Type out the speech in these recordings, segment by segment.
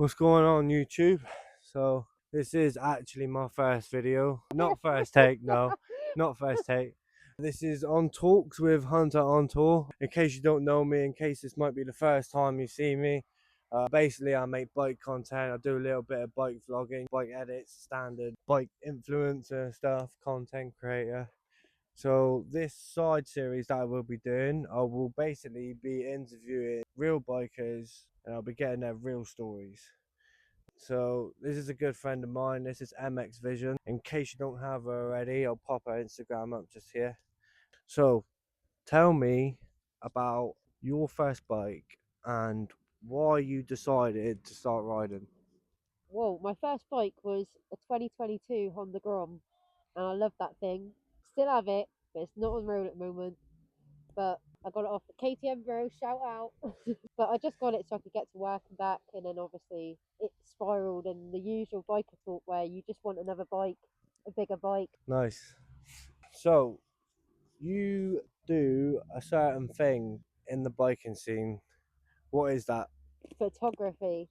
What's going on YouTube? So this is actually my first video, not first take, no, not first take. This is on talks with Hunter on tour. In case you don't know me, in case this might be the first time you see me, basically I make bike content. I do a little bit of bike vlogging, bike edits, standard bike influencer stuff, content creator. So this side series that I will be doing, I will basically be interviewing real bikers and I'll be getting their real stories. So this is a good friend of mine. This is mxvisn. In case you don't have her already, I'll pop her Instagram up just here. So tell me about your first bike and why you decided to start riding. Whoa, my first bike was a 2022 Honda Grom, and I love that thing. Still have it, but it's not on the road at the moment. But I got it off the KTM Bro, shout out. But I just got it so I could get to work and back, and then obviously it spiraled in the usual biker talk where you just want another bike, a bigger bike. Nice. So you do a certain thing in the biking scene. What is that? Photography.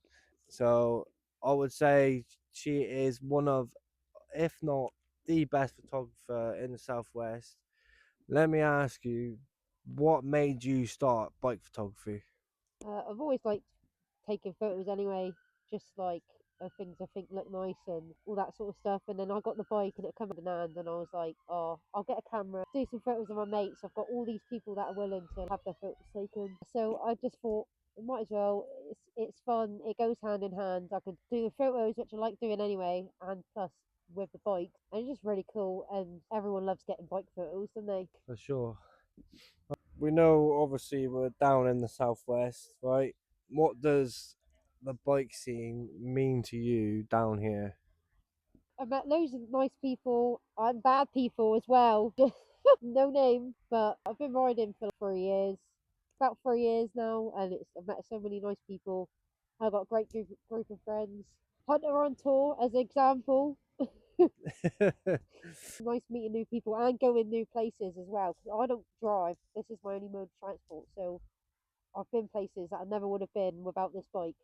So I would say she is one of, if not the best photographer in the Southwest. Let me ask you, what made you start bike photography? I've always liked taking photos anyway, just like of things I think look nice and all that sort of stuff. And then I got the bike and it came in hand, and I was like, oh, I'll get a camera, do some photos of my mates. I've got all these people that are willing to have their photos taken. So I just thought, it might as well. It's fun. It goes hand in hand. I could do the photos, which I like doing anyway, and plus with the bike, and it's just really cool. And everyone loves getting bike photos, don't they? For sure. We know obviously we're down in the Southwest, right? What does the bike scene mean to you down here? I met loads of nice people and bad people as well. No name, but I've been riding for 3 years, about 3 years now, and I've met so many nice people. I've got a great group of friends. Hunter on tour, as an example. Nice meeting new people and going new places as well. Because I don't drive. This is my only mode of transport, so I've been places that I never would have been without this bike.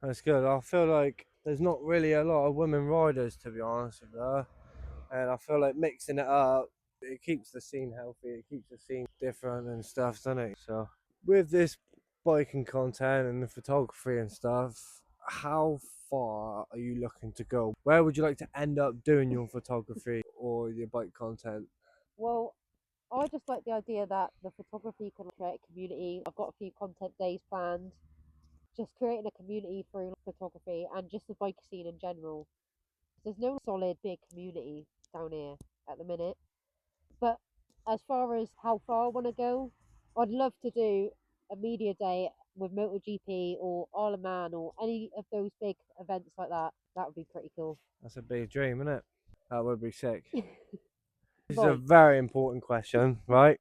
That's good. I feel like there's not really a lot of women riders, to be honest with you. And I feel like mixing it up, it keeps the scene healthy, it keeps the scene different and stuff, doesn't it? So with this biking content and the photography and stuff, how far are you looking to go? Where would you like to end up doing your photography or your bike content? Well, I just like the idea that the photography can create a community. I've got a few content days planned, just creating a community through photography and just the bike scene in general. There's no solid big community down here at the minute. But as far as how far I want to go, I'd love to do a media day with MotoGP or Isle of Man or any of those big events like that. That would be pretty cool. That's a big dream, isn't it? That would be sick. This is a Bike. very important question, right?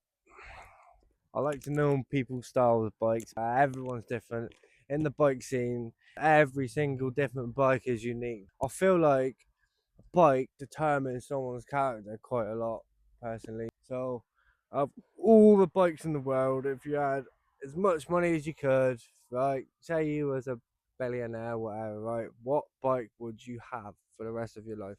I like to know people's style of bikes. Everyone's different. In the bike scene, every single different bike is unique. I feel like a bike determines someone's character quite a lot, personally. So, of all the bikes in the world, if you had as much money as you could, right? Say you was a billionaire, whatever, right? What bike would you have for the rest of your life?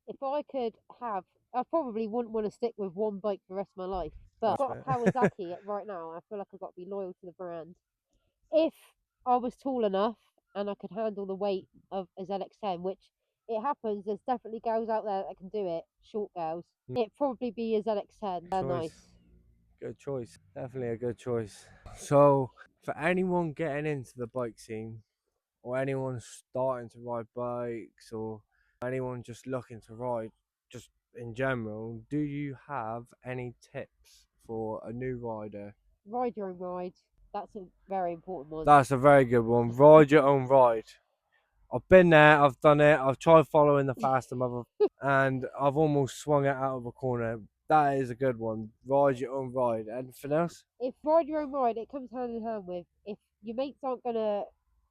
If I could have, I probably wouldn't want to stick with one bike for the rest of my life. But I've That's got a fair. Kawasaki right now. I feel like I've got to be loyal to the brand. If I was tall enough and I could handle the weight of a ZX10, which it happens, there's definitely girls out there that can do it, short girls. It'd probably be a ZX10. They're Choice. nice. Good choice. Definitely a good choice. So, for anyone getting into the bike scene, or anyone starting to ride bikes, or anyone just looking to ride, just in general, do you have any tips for a new rider? Ride your own ride. That's a very important one. That's a very good one. Ride your own ride. I've been there, I've done it, I've tried following the faster mother, and I've almost swung it out of a corner. That is a good one. Ride your own ride. Anything else? If ride your own ride, it comes hand in hand with if your mates aren't gonna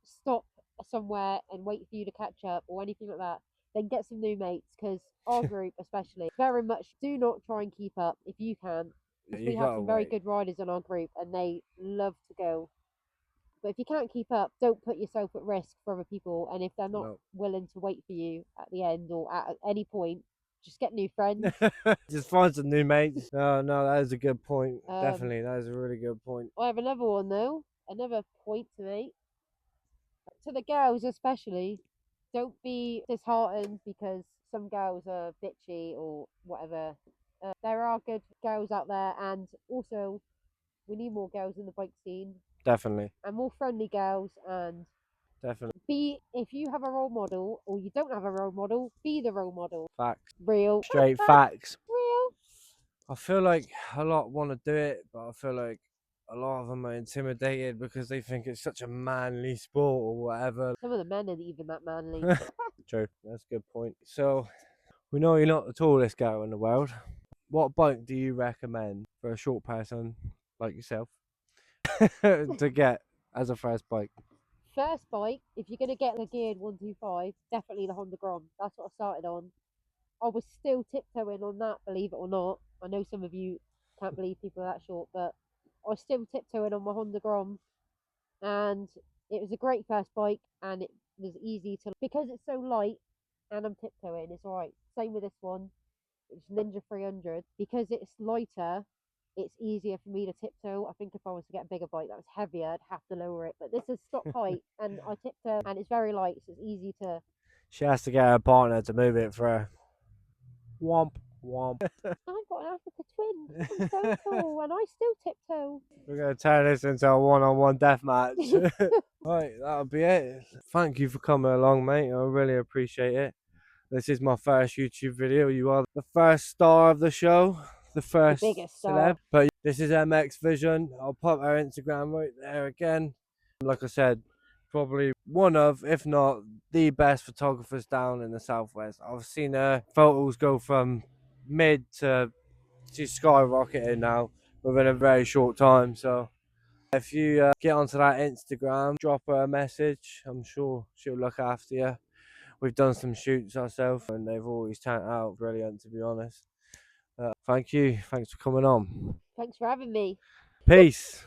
stop somewhere and wait for you to catch up or anything like that, then get some new mates because our group, especially, very much do not try and keep up if you can. Yeah, Because you we have gotta some very wait. good riders in our group and they love to go. But if you can't keep up, don't put yourself at risk for other people. And if they're not No. willing to wait for you at the end or at any point, just get new friends. Just find some new mates. No, that is a good point. Um, Definitely, that is a really good point. I have another one though, another point to make. To the girls especially, don't be disheartened because some girls are bitchy or whatever. There are good girls out there, and also we need more girls in the bike scene Definitely, and more friendly girls. And definitely. if you have a role model or you don't have a role model, be the role model. Facts. Real. Straight facts. Real. I feel like a lot want to do it, but I feel like a lot of them are intimidated because they think it's such a manly sport or whatever. Some of the men aren't even that manly. True, that's a good point. So, we know you're not the tallest girl in the world. What bike do you recommend for a short person like yourself to get as a first bike? First bike, if you're going to get a geared 125, definitely the Honda Grom. That's what I started on. I was still tiptoeing on that, believe it or not. I know some of you can't believe people are that short, but I was still tiptoeing on my Honda Grom, and it was a great first bike, and it was easy to, because it's so light and I'm tiptoeing, it's alright. Same with this one, it's Ninja 300. Because it's lighter, it's easier for me to tiptoe. I think if I was to get a bigger bike that was heavier, I'd have to lower it, but this is stock height and I tiptoe, and it's very light, so it's easy to. She has to get her partner to move it for her. Womp, womp. I've got an Africa twin. I'm so tall, and I still tiptoe. We're going to turn this into a one-on-one death match. Right, that'll be it. Thank you for coming along, mate. I really appreciate it. This is my first YouTube video. You are the first star of the show, the first biggest celeb. star. But this is mxvisn. I'll pop our Instagram right there again. Like I said, probably one of, if not the best photographers down in the southwest. I've seen her photos go from mid to she's skyrocketing now within a very short time. So if you get onto that Instagram, drop her a message. I'm sure she'll look after you. We've done some shoots ourselves and they've always turned out brilliant, to be honest. Thank you. Thanks for coming on. Thanks for having me. Peace.